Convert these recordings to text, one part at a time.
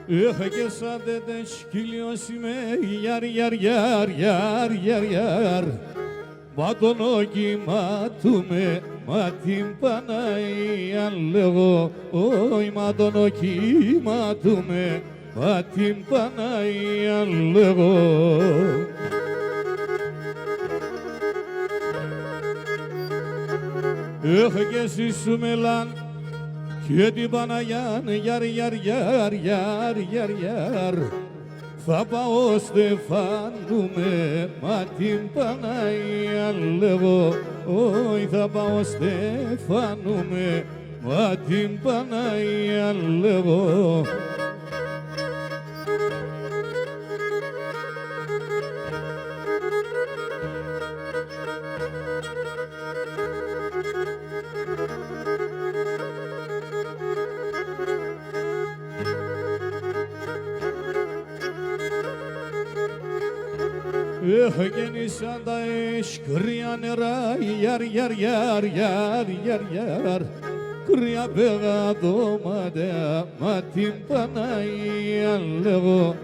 Και σαν δεν σκυλιώσει με γιαρ μα τον όκιμα του με μα την Παναία λέγω μα τον όκιμα του με μα την Παναία λέγω. Και εσύ σου μελάν και την Παναγιά γιαρ θα πάω στεφάνουμε μα την Παναγιά λέγω θα πάω στεφάνουμε μα την Παναγιά λέγω. Γέννησαν τα κρύα νερά, γιαρ, κρύα πεγαδώματα, μα την Παναγία λέγω,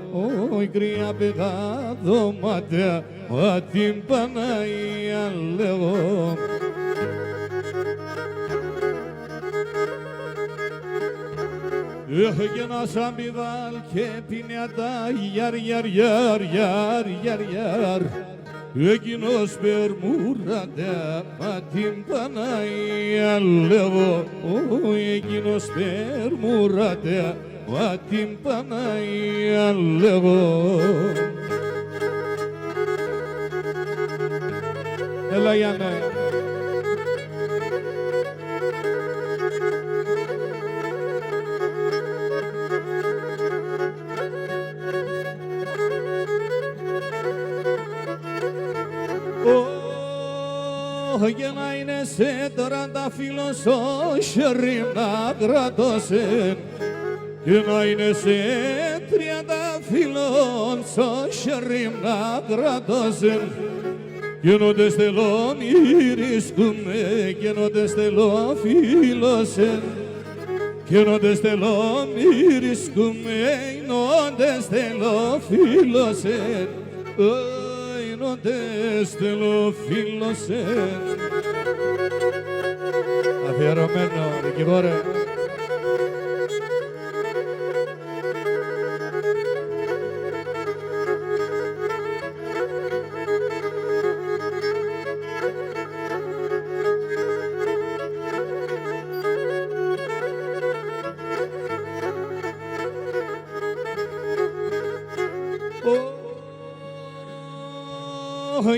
κρύα πεγαδώματα, μα την Παναγία λέγω. Και ένας αμπιδάλ και πινιατά γιαρ εκείνος περμούρατα μα την Παναγία λέγω εκείνος περμούρατα μα την Παναγία λέγω. Έλα Γιάννε. Και να είναι σε τρανταφύλλος ο Σερίμ να κρατώσεν και να είναι σε τριανταφύλλον ο Σερίμ να κρατώσεν γίνονται στελό μυρίσκουμε γίνονται στελό φίλωσεν γίνονται στελό μυρίσκουμε γίνονται στελό φίλωσεν στέλνω φίλωσεν. Αφιερωμένο, δικηγόρε.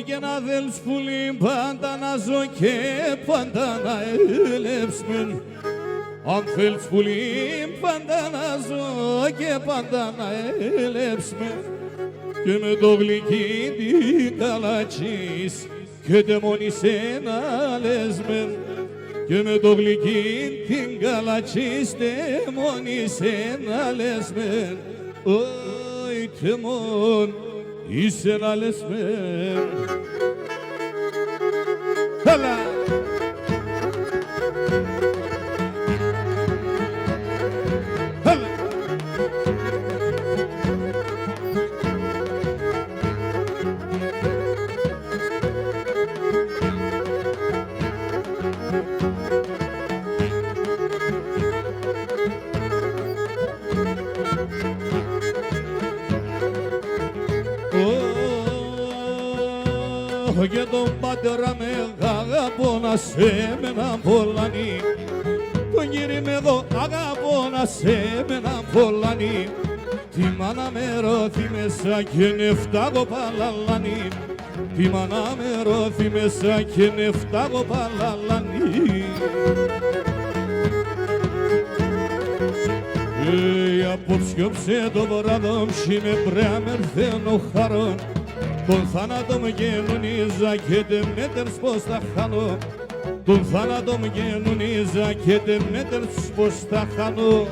Και να δέλς πουλί πάντα να ζω και πάντα να έλεψμεν. Αν θέλεις πουλί πάντα να ζω και πάντα να έλεψμεν. Και με το γλυκί την καλατσίς και τε μόνοι σένα λεσμεν. Και με το γλυκί την καλατσίς τε μόνοι σένα λεσμεν. Ωι τε μόν είσαι να λες μεν. Έλα! Έλα! Και τον πατέρα με αγαπώ να σε μένα πολλανή. Τον γύρι με εδώ αγαπώ να σε μένα πολλανή. Τη μάνα με ρώθη μέσα και νεφτάγω παλαλανή. Τη μάνα με ρώθη μέσα και νεφτάγω παλαλανή. Απόψιοψε το βράδο μ' με πρέμερθεν χαρών. Τον θάνατο μου γενουνίζα και τε μέτερς πως τα χάνω. Τον θάνατο μου γενουνίζα και τε μέτερς πως τα χάνω.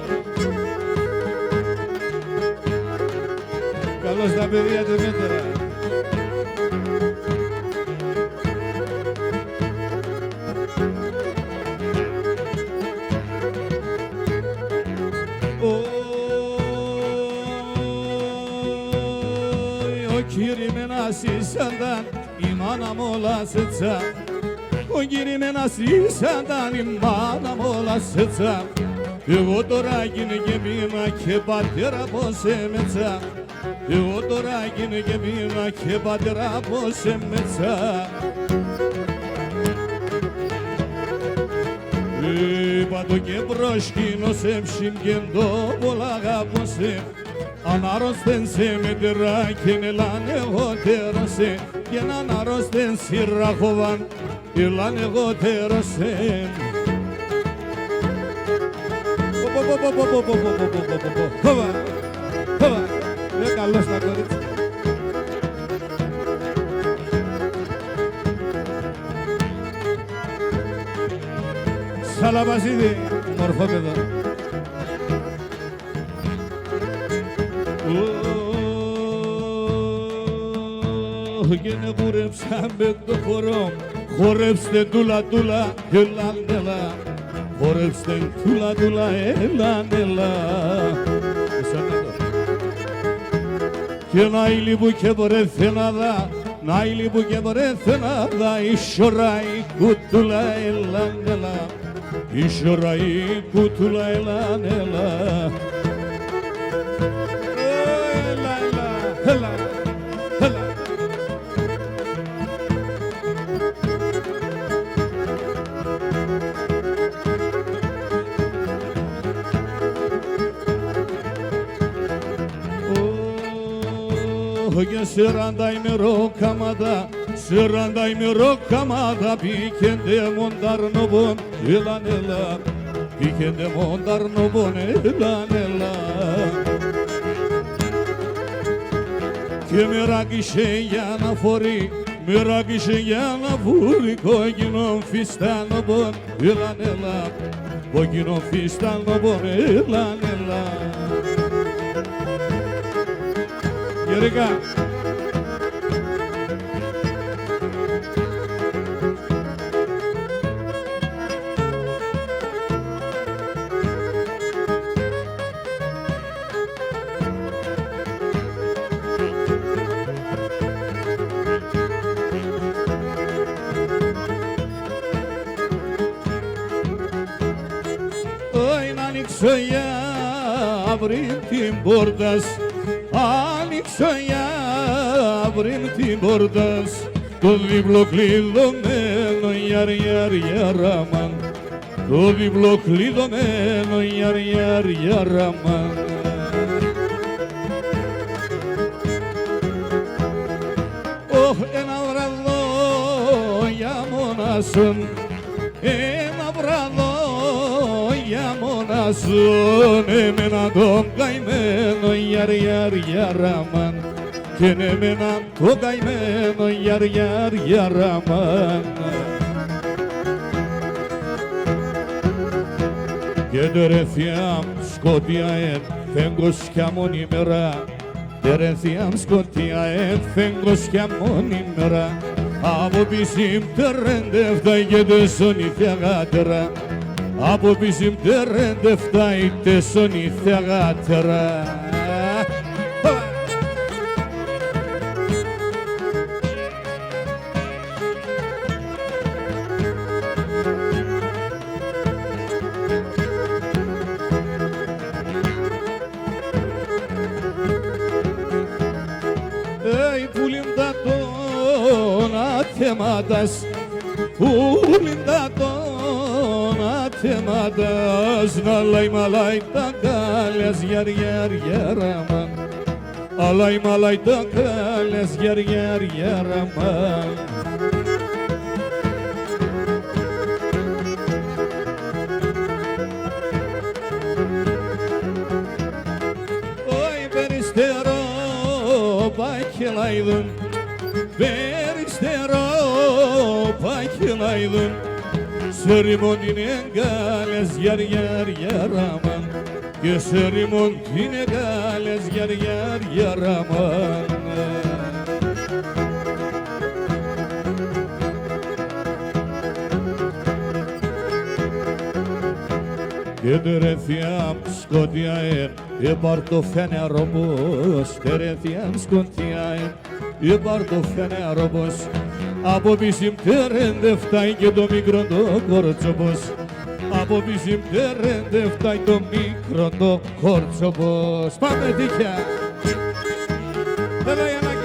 Καλώς τα παιδιά τε μέτερα. o kirime nasisandan imanam olasıca o kirime nasisandan imanam olasıca Teodora gine gemina kebadera bosemeca Teodora gine gemina kebadera bosemeca Bado ke broshkino sem shimgendo bolaga bose Anarosten se medera kinelane hoterase Kena narosten sirrahovan ilane hoterase Hova, hova, ve kallos na korit Salabasidi, morfopedo Gene kurepsem beddo korom Korepste dula dula elan dela Korepsten dula dula elan dela Ke naili bu kebore fenada Naili bu kebore fenada İşoray kutula elan dela İşoray kutula elan dela Ela ela ela ela Sırandai mi rokamada Sırandai mi rokamada Pikende mondar nobun Ilan ela Pikende mondar nobun Ilan ela Ke miragişe yana fori Miragişe yana fori Koginon fistan nobun Ilan ela Koginon fistan nobun Ilan ela Yerika Soia abrim timbordas Anik soia abrim timbordas Todi bloklido meno yar yar yaraman Todi bloklido meno yar yar yaraman Oh enavrado yamonasın Enavrado yamonasın Emenadom gaymeno yar yar yaraman Kenemenan to gaymeno yar yar yaraman Gederethiam skotiaen fengos kamon imera Gederethiam skotiaen fengos kamon imera Από bizim terendefta γεδεσον η θεαγάτερα Από bizim terendefta ητεσον η θεαγάτερα Atemadas, pulindaton atemadas, nalay malay tagales yar yar yaraman, alay malay tagales yar yar yaraman. Oy beristero bakelaydın. Veristero pakilaydın Serimonine gales yar yar yaraman Serimonine gales yar yar yaraman και τερεθιάμ σκοτιάεν η παρτοφένια ρόμπος τερεθιάμ σκοτιάεν η παρτοφένια ρόμπος από πισιμ τερέντε φτάει και το μικρό το κορτσόπος από πισιμ τερέντε φτάει το μικρό το κορτσόπος. Πάμε τύχια! Έλα Γιαννάκη!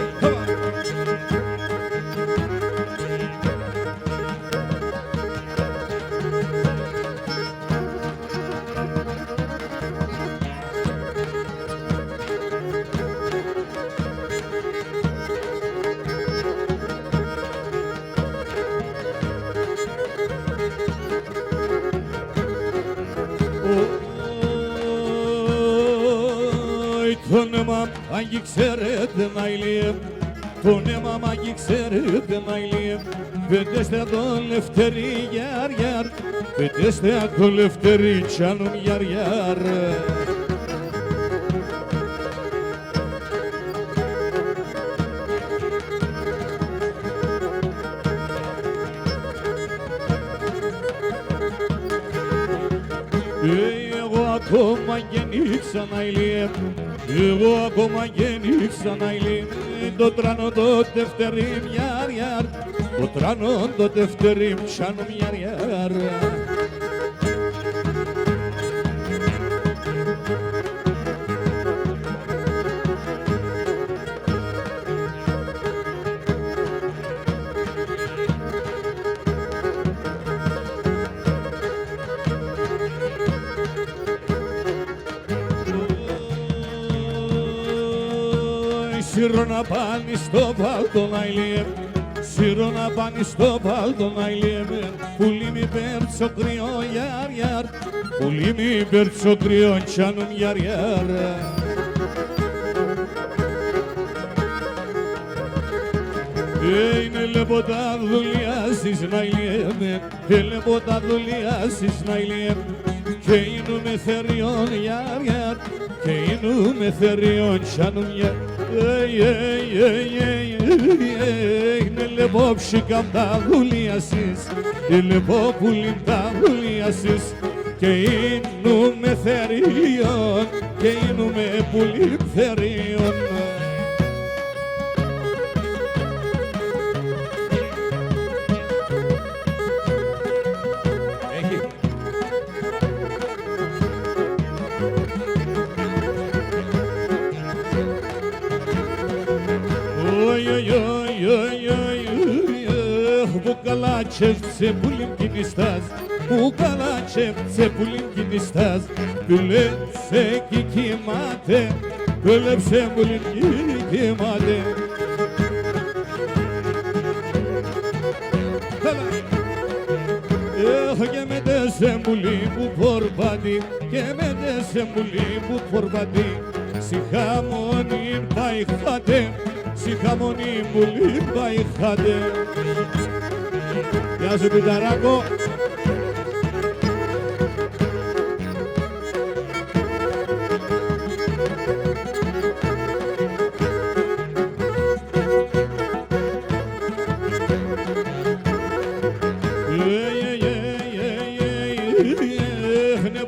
Το νέμα αγγίξερετε να ηλίε, το νέμα αγγίξερετε να ηλίε, πετέστε το λευτερί γιαρ, πετέστε το λευτερί τσάνουν γιαρ. Εγώ ακόμα γεννήξα να ηλίε, εγώ ακόμα γεννήξα να ηλίε, το τρανό το τευτερίμ γιαρ, το τρανό το τευτερίμ τσάνουν γιαρ. Σύρω να πάνει στο παλτό να ηλίε, σύρω να πάνει στο παλτό να ηλίε, πουλί μη πέρτσο κρυό γιαρ, πουλί μη πέρτσο κρυό τσάνουν γιαρ. Είναι λεπότα δουλειάσεις να ηλίε, λεπότα δουλειάσεις να ηλίε, και είναι θεριών γιαρ, και είναι θεριών τσάνουν γιαρ. Είναι λεπό ψηκάμ τα δουλειάσεις, λεπό πουλήν τα δουλειάσεις, και είναι θεριών, και είναι πουλήν θεριών. Ουκαλάτσευце πουλήν κινηστάς, ουκαλάτσευце πουλήν κινηστάς, δουλέψε κι κοιμάται, δουλέψε πουλήν κι κοιμάται. Και μετέσαι πουλί που φορπάτη, και μετέσαι πουλί που φορπάτη, σιχαμονήν πάει χάτε, σιχαμονήν πουλί πάει χάτε. Γεια σου Πιταράκο.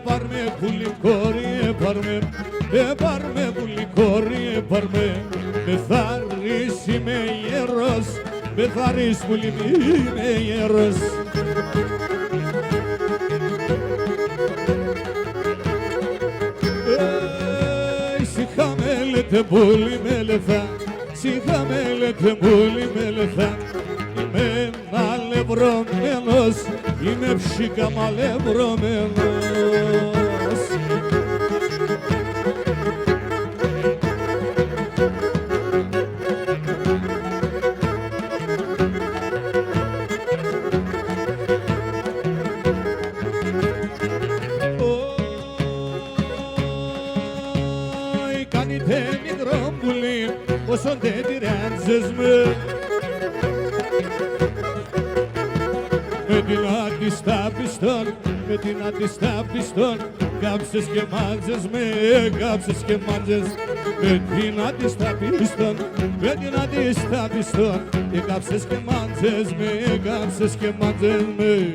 Πάρμε πουλικόρι, πάρμε πουλικόρι, πάρμε, με θάρρης είμαι γέρος, με θάρρης πουλί είμαι γέρος. Σιχά με λέτε πουλί με λεθά, σιχά με λέτε πουλί με λεθά, είμαι μαλευρωμένος, είμαι ψήκα μαλευρωμένος. Κάνετε μικρό πουλί, όσο δεν τυράνζες με, με την αντιστάπιστον, με την αντιστάπιστον, κάψες και μάντζες με, κάψες και μάντζες, με την αντιστάπιστον, με την αντιστάπιστον, κάψες και μάντζες με, κάψες και μάντζες με.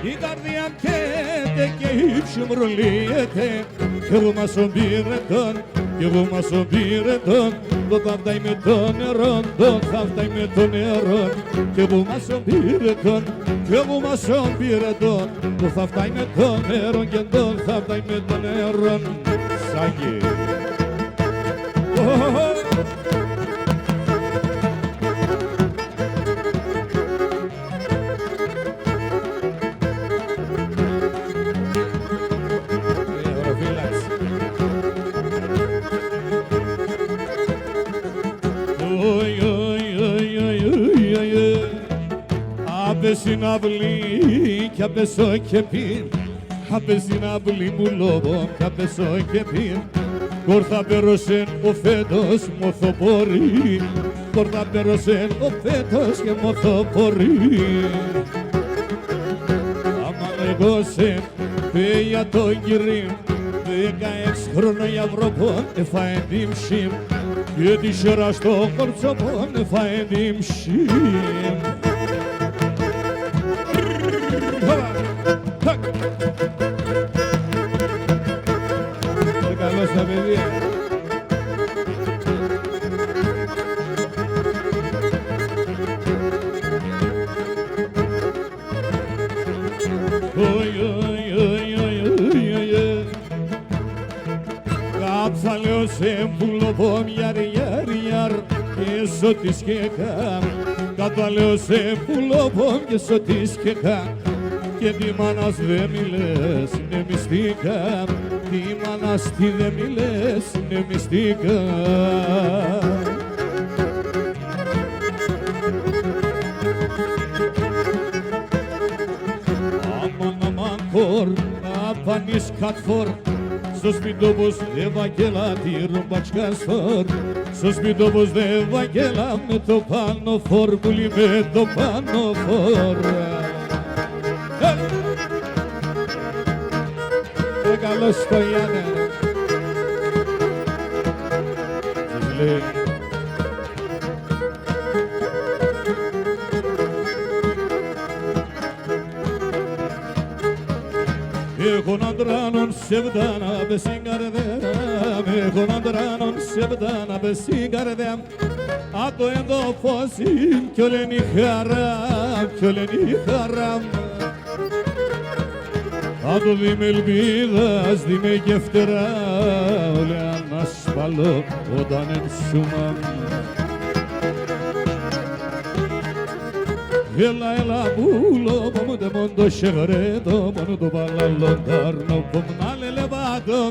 η καρδιά καίτε και υψημρολίεται κι εγώ μας ομπήρετον, κι εγώ μας ομπήρετον το θαύταει με το νερό, το θαύταει με το νερό κι εγώ μας ομπήρετον, κι εγώ μας ομπήρετον το θαύταει με το νερό και το θαύταει με το νερό Σάγι στην αυλή κι απέσω και πίν απέ στην αυλή μου λόγω κι απέσω και πίν κορθά πέρωσεν ο φέτος μοθοπορεί κορθά πέρωσεν ο φέτος και μοθοπορεί άμα λέγωσεν για τον κυρίν 16 χρόνο για βροπών εφάεν τίμψιμ και τη σειρά στο κορτσοπών εφάεν τίμψιμ Καλώς τα παιδιά. Καψαλιώσε πουλοπόμ γιαρ και σωτής και καμ Καταλιώσε πουλοπόμ και σωτής και καμ και τη μάνας δε μιλές, είναι μυστικά τη μάνας τι δε μιλές, είναι μυστικά Αμάν κορ, απανείς κατφόρ στο σπίτι όπως δε βαγγέλα τη ρομπατσκα σφόρ στο σπίτι όπως δε βαγγέλα με το πάνω φόρ πουλί με το πάνω φόρ Καλώς το Ιάννε Έχω να τράνον σε βδάνα πες στην καρδιά Έχω να τράνον σε βδάνα πες στην καρδιά Απ' το εδώ φως κι όλη είναι η χαρά κι όλη είναι η χαρά Άτο δι' με ελπίδας, δι' με και φτερά, όλε ανασφαλώ όταν ενσούμαν. Έλα πουλο, πόμου τε μόντο σεγρέτο, μόνο το παλαλοντάρνο, πόμου να λελεβάτο.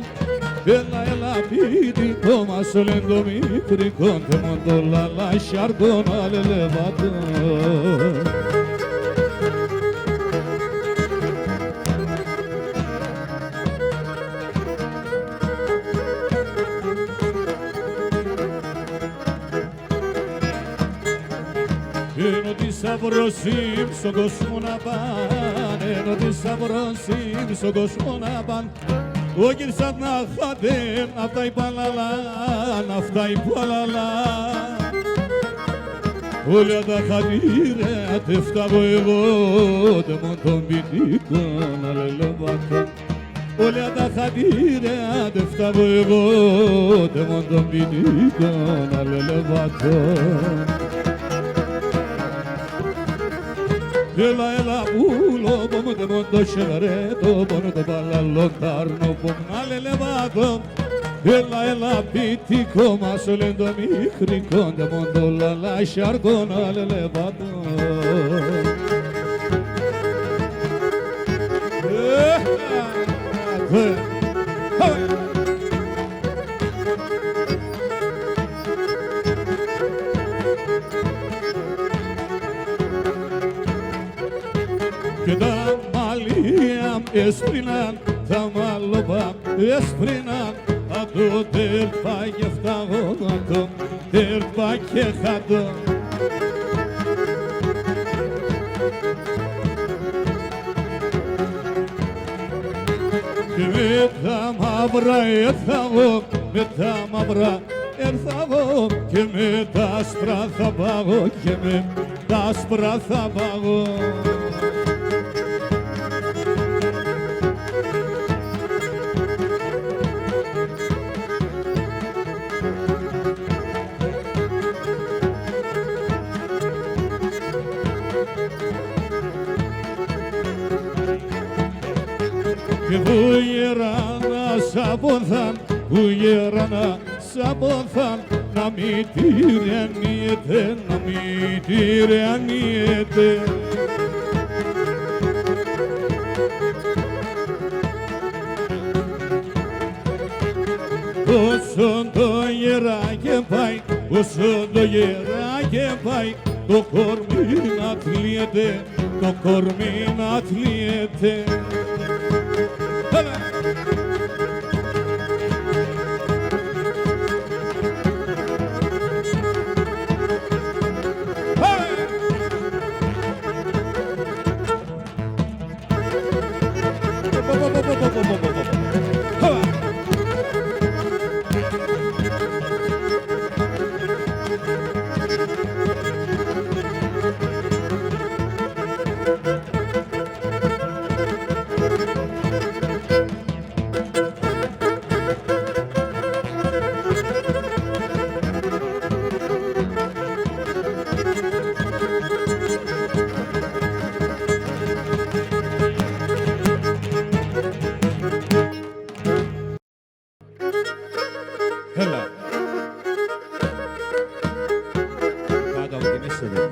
Έλα πίτι, το μασολέντο μικρικό, τε μόντο λαλά σιάρκο να λελεβάτο. Ενώ τη σαβροσύμ στον κόσμο να πάνε, ενώ τη σαβροσύμ στον κόσμο να πάνε. Ο κυρσάτ να χάτεν, αυτά η παλαλάν, αυτά η παλαλάν. Όλα τα χατήρια τε φτάγω εγώ, τε μον τον πιτίκον αλελεβάτον. Όλα τα χατήρια τε φτάγω εγώ, τε μον τον πιτίκον αλελεβάτον. Έλα πουλο, πόμου τε μόντο σεγρέτο, πόνο το παλαλοντάρνο, πόμου να λελεβάτο. Έλα πιτικό μας ολέντο μικρικό, τε μόντο λαλά σιάρκο να λελεβάτο. Και τα μαλλιά esprinan, tamaloba esprinan, adu derpa geftago adu derpa kehado. Metamabra ethago, metamabra ethago, que me das prazabago, que me das prazabago. Uyerana sabothan, uyerana sabothan, na mi tiraniyete, na mi tiraniyete. Usundo yerake bay, usundo yerake bay, dokormin atliyete, dokormin atliyete. Έλα. Πάντα μου την είσαι εδώ.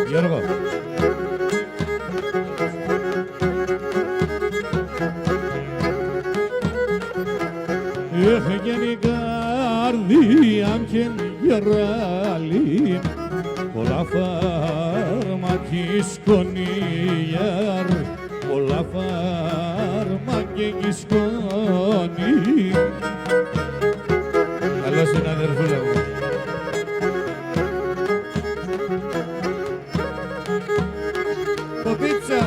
Γιώργο. Έχγενη καρδία και γεράλι, πολλά φάρμακη σκονιάρ, πολλά φάρμακη σκόνη. Καλώς την αδερφούλα μου. Ποπίτσα.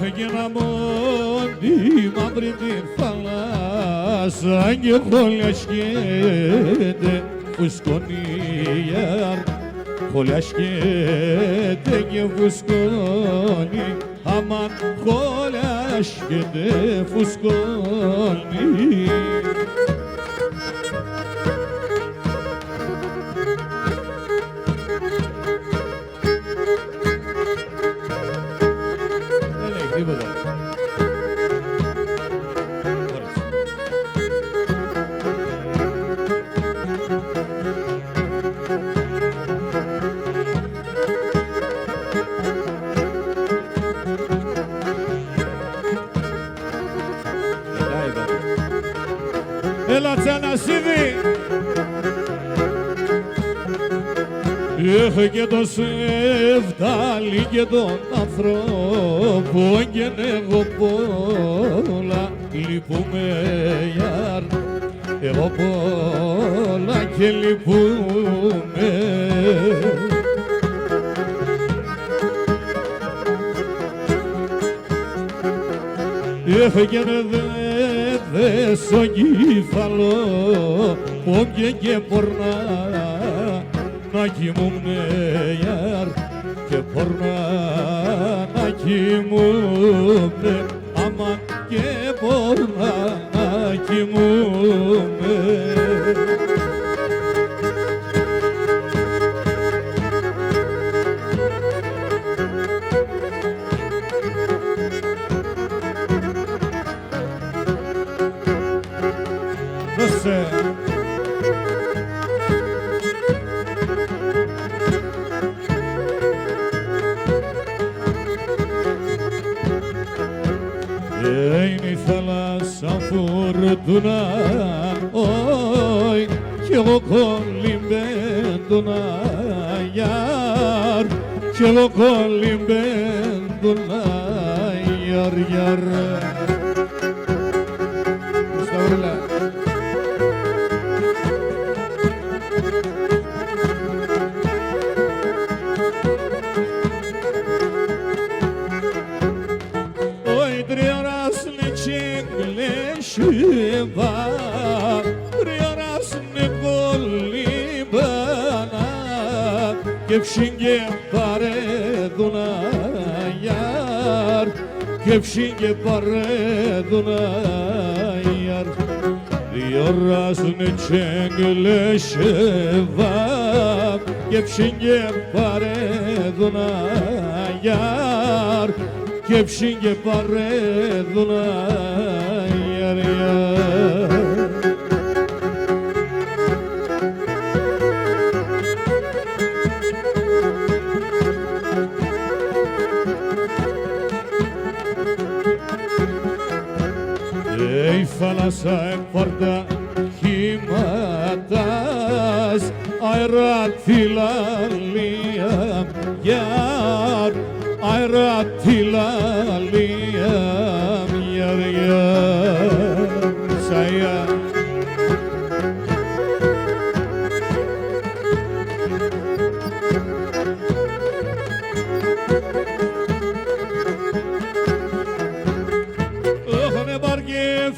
Έχγαινα μόντι μαύρη τη θάλασσα και χολιασκέται φουσκωνιάρ, χολιασκέται και φουσκώνει, αμάν χολιασκέται φουσκώνει. Τίποτα. Έλα Τσανασίδη. Έχω και το σεφτάλι και τον ανθρώπο και εγώ πολλά λυπούμαι γιάρ, εγώ πολλά και λυπούμαι. Έχω και δε στο κύφαλο πόγκε και πορνά να κοιμούμαι γιάρ και πορνά να κοιμούμαι, άμα και πορνά να κοιμούμαι. Δώσε. Είναι η θάλασσα φορτούνα colimbenduna yar Çelo colimbenduna yar yar Estağfurullah Oy drioras ne çengleşiva Drioras ne golibana Kepşinge pareduna yar Kepşinge pareduna yar Drioras ne çengleşiva Kepşinge pareduna yar Kepşinge pareduna yar yar Ey falasa ekvarda himatas Ayrat filaliyam yar Ayrat filaliyam yar yar Saya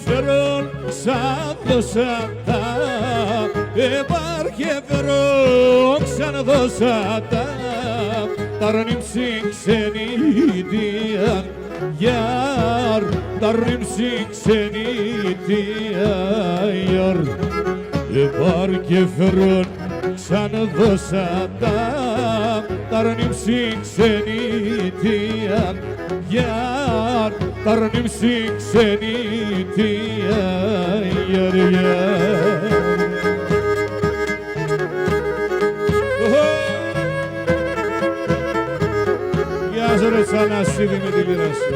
Ferol santo santa e barche ferol santo santa Tarnim sing seni diyan yar Tarnim sing seni diyan yar e barche ferol santo santa Tarnim sing seni diyan yar Tarnim sing seni diyan yar yar Yazır sana nasibimi dilirasın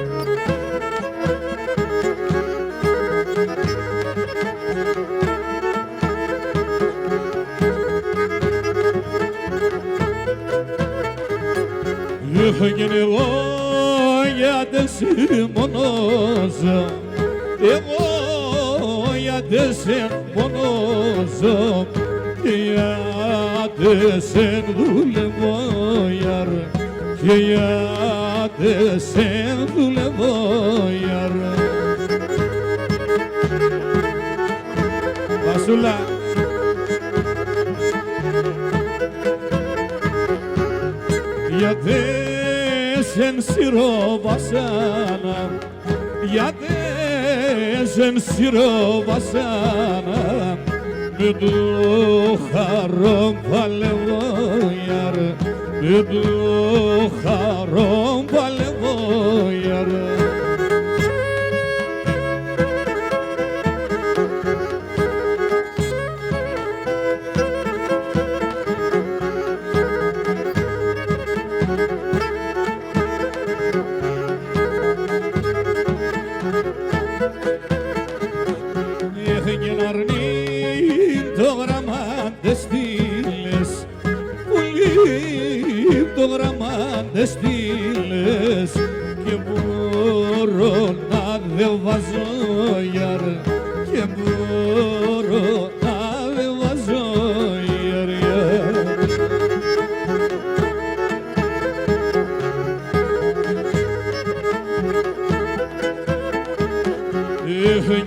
Yine o yadesim onoza Evo yadesim onoza Yadesim dulevo yar Yadesim dulevo yar Basula Yadesen siro basana Yadesen siro basana Müdu harom palevo yar Müdu harom palevo yar Destiles que burro nada vaso yar que burro nada vaso yar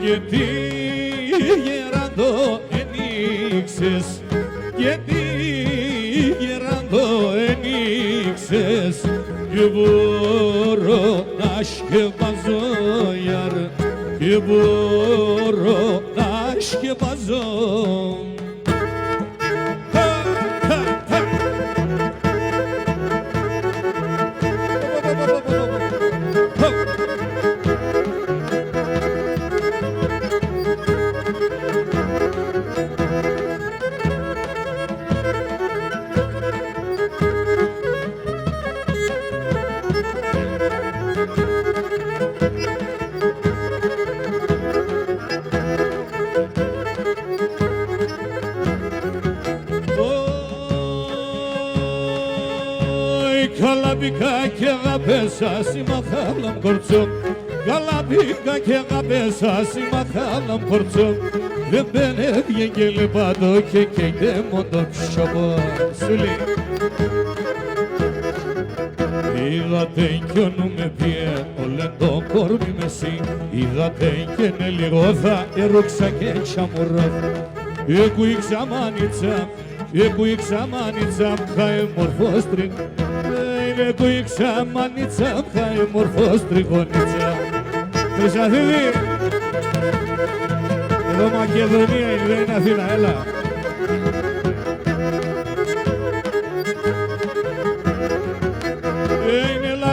Yeti yerando enixes Yeti yerando enixes Yuburo naşke bazo yar Yuburo naşke bazo μπήκα και αγάπησα συμμαχάλαμ κορτσό. Καλά μπήκα και αγάπησα συμμαχάλαμ κορτσό. Δεν μπαίνε και λεπάτο και καίγε μόνο ψωμό. Σου λέει είδατε κι όνου με πιέ, όλε το κόρμι μεσί. Είδατε και ναι λίγο θα έρωξα και τσαμουρό. Εκού η ξαμάνιτσα, εκού η ξαμάνιτσα, χαε μορφός εκού η ξαμάνιτσα, χαε μορφός τριγωνίτσα. Χρυσαθίδη, εδώ Μακεδονία είναι, δεν είναι Αθήνα, έλα.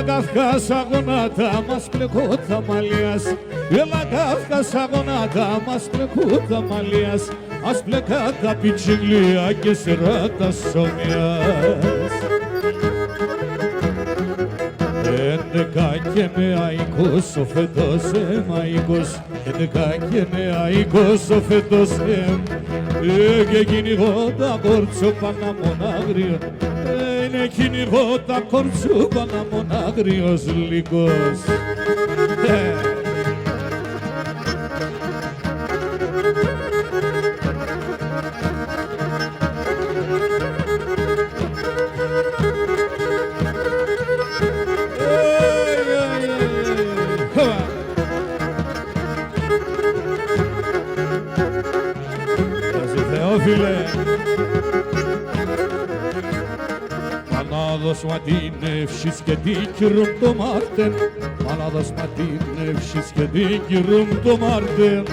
Καύκασα γονάτα μας πλεκότα μαλλιάς. Έλα καύκασα γονάτα μας πλεκότα μαλλιάς. Ας πλεκάτα πιτσιγλία και σειράτα σομιάς. 11 και με αίκος ο φετός μαΐκος. 11 και με αίκος ο φετός και κυνηγόντα κόρτσο παναμονάγριο. Είναι κυνηγότα κόρτσο παναμονάγριος λύκος. Θεόφιλε, Μανάδος μα την εύσης και την κυρούμ το Μάρτεν. Μανάδος μα την εύσης και την κυρούμ το Μάρτεν.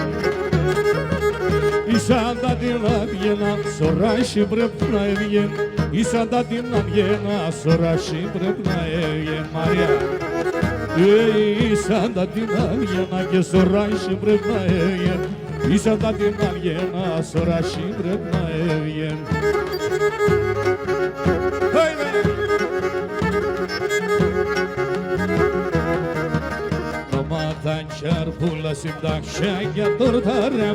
Ήσαν τα την άδειαινα, σωράσι πρέπει να έβγεν. Ήσαν τα την άδειαινα, σωράσι πρέπει να έβγεν. Μαρία, ήσαν τα την άδειαινα και σωράσι πρέπει να έβγεν. Ήσαν τα την άδειαινα, σωράσι πρέπει να έβγεν. Νοματάντσαρ πουλα συντάξια για τορτάρα.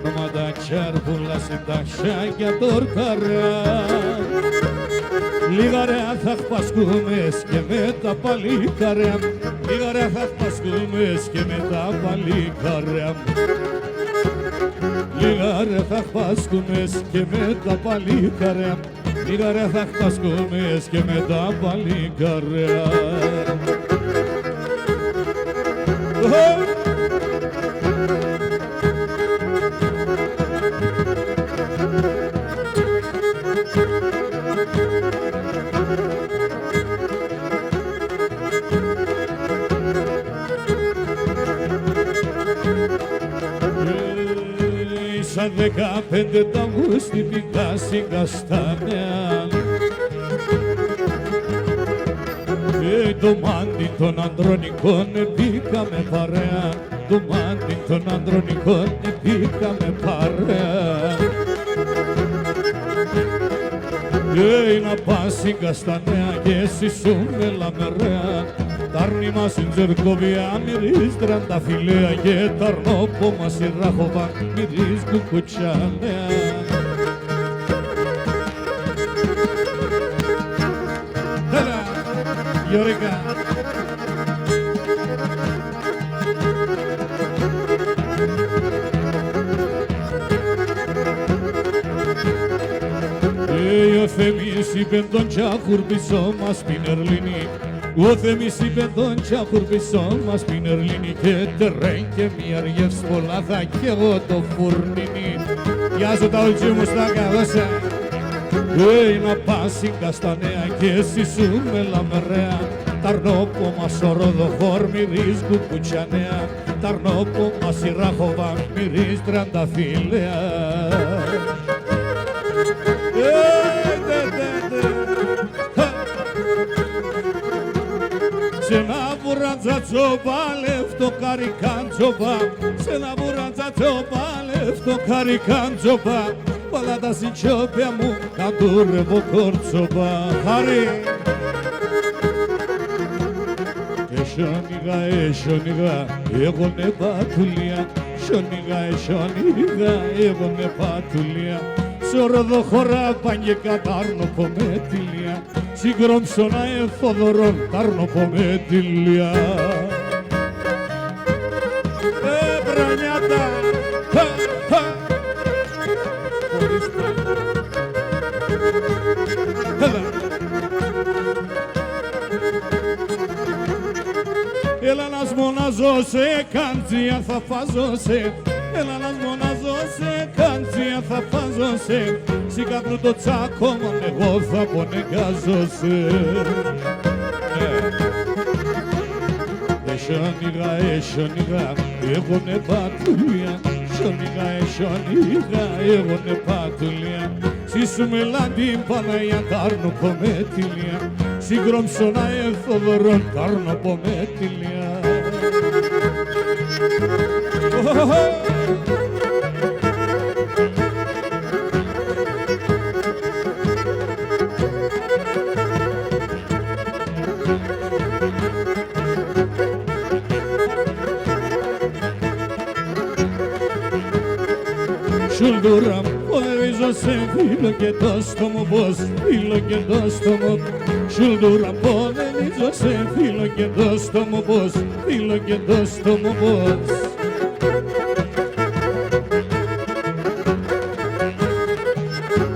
Νοματάντσαρ πουλα συντάξια για τορτάρα. Λίγα ρε θα χπασκούμες και με τα παλίκαρια. Λίγα ρε θα χπασκούμες και με τα παλίκαρια. Λίγα ρε θα χπασκούμες και με τα παλίκαρια. Λίγα ρε θα χπασκούμες και με τα παλίκαρια. Σαν 15 τ' Αυγούστη πήγα στην Καστάνια. Το μάντι των ανδρονικών πήγαμε παρέα. Το μάντι των ανδρονικών πήγαμε παρέα. Να πας στην Καστανέα και εσύ σου με λαμερέα. Τ' άρνη μας στην Τζερκοβιά μυρίζ τρανταφυλαία και τ' αρνόπο μας η Ράχοβα μυρίζ κουκουτσάνέα. Έλα, Γιώργα. Ο Θέμης είπε τον τσάχουρ πίσω μας στην Ερλίνη. Ο Θέμης είπε τον τσάχουρ πίσω μας στην Ερλίνη. Και τερέν και μια αργεύς πολλά θα κι εγώ το φουρνίνι. Γεια σου τα ουλτσί μου στα καδόσα. Να πας στην Καστανέα και εσύ σου με λαμερέα. Τ' αρνόπο μας ο Ροδοχώρ μυρίζ κουκουτσανέα. Τ' αρνόπο μας η Ράχοβα μυρίζ τρανταφύλαια. Σε ένα βουραντζατσόπα λεφτό καρικάντζοπα. Σε ένα βουραντζατσόπα λεφτό καρικάντζοπα. Παλά τα συντσόπια μου καντούρευω κόρτσοπα. Χαρή! Εσιονίγα, εγώ με πατουλία. Εσιονίγα, εγώ με πατουλία. Σ' Ροδοχώρα πάνε κατάρνοπο με τηλία. συγκρόμψωνα Θοδωρών Ταρνοπομετήλια. Μπρανιάτα! Έλα να σμονάζω σε καντζία θα φάζω σε. Έλα να σμονάζω σε καντζία θα φάζω σε. Σιγά το τσάκωμα εγώ θα πονεγάζω σε. Εσονίγα, έγωνε πατουλία. Εσονίγα, έγωνε πατουλία. Σίσουμε λάντι Παναγία Ταρνοπομετήλια. Συγκρόμψωνα Θοδωρών Ταρνοπομετήλια. Σουλτούρα ποδεύίζω σε φίλο και το στόμο πως, φίλο και το στόμο. Σουλτούρα ποδεύίζω σε φίλο και το στόμο πως, φίλο και το στόμο πως.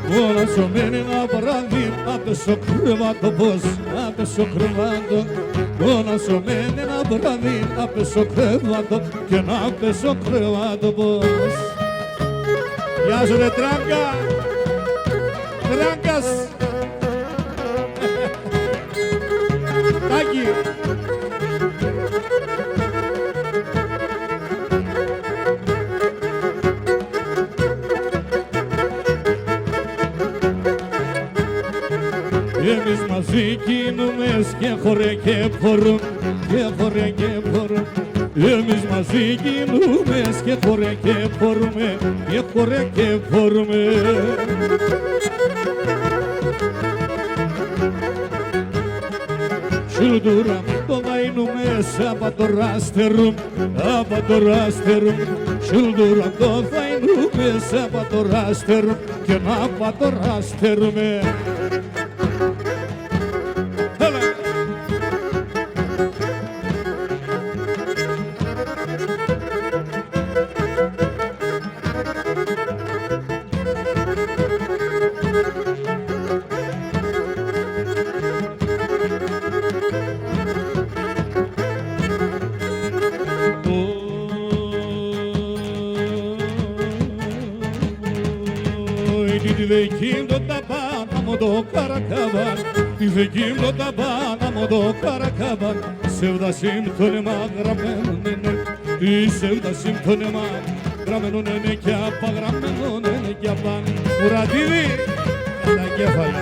Μόνος ο μένει ένα βράδυ, άπεσο κρεβάτο πως, άπεσο κρεβάτο. Μόνος ο μένει ένα βράδυ, άπεσο κρεβάτο και να άπεσο κρεβάτο πως. Γεια σου ρε Τράγκα! Τράγκας! Τάκη! Εμείς μαζί κινούμες και χωρέ και φορούν, και χωρέ και φορούν. Εμείς μαζί κινούμες και χωρέ και φορούμε, και χωρέ και φορούμε. Σουλτούρα το δαϊνούμε σαπατοράστερουμ, απατοράστερουμ. Σουλτούρα το δαϊνούμε σαπατοράστερουμ και να πατοράστερουμε. Τη δεκίμνο τα πάνω μου το καρακάβαν. Σევδα σύμπτωνεμα γραμμένον είναι. Η σევδα σύμπτωνεμα γραμμένον είναι και απαγραμμένον είναι και απάν. Μουρατίδη, κατά κέφαλα.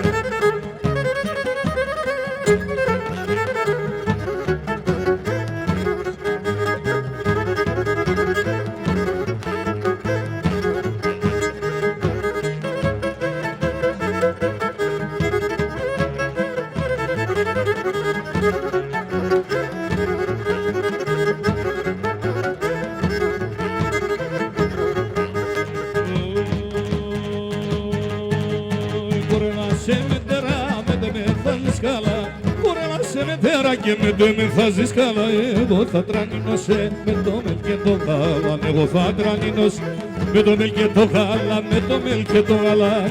Και με το με θα ζεις καλά, εγώ θα τρανίνωσαι με το μελ και το γάλα. Εγώ θα τρανίνωσαι με το μελ και το γάλα, με το μελ και το γάλα.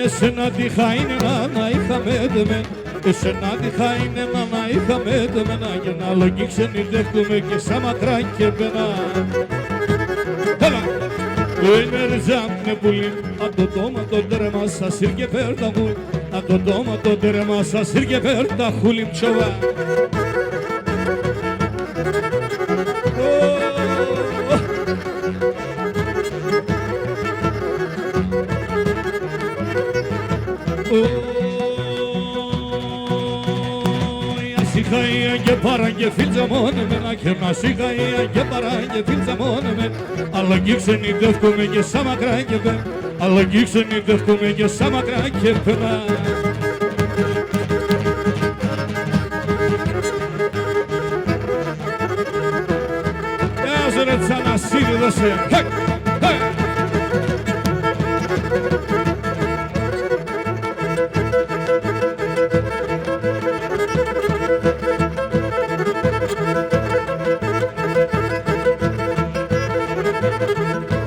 Εσένα τυχα είναι να είχαμε δεμέν, εσένα τυχα είναι να είχαμε δεμένα, για να λογί ξενιτεύτουμε και σαν μακρά και πένα. Είναι ριζάμνε πουλί, αν το τόμα το τέρμα σας ήρκε πέρτα μου, αν το τόμα το τέρμα σας ήρκε πέρτα χούλιμ τσοβά. Σιγαία και παρά και φίλτσα μόνεμένα και να σιγαία και παρά και φίλτσα μόνεμένα. Αλλαγή ξενιτεύκομαι και σαν μακρά και πέρα, αλλαγή ξενιτεύκομαι και σαν μακρά και πέρα. Άζε ρε Τσανασίδη δώσε. Thank you.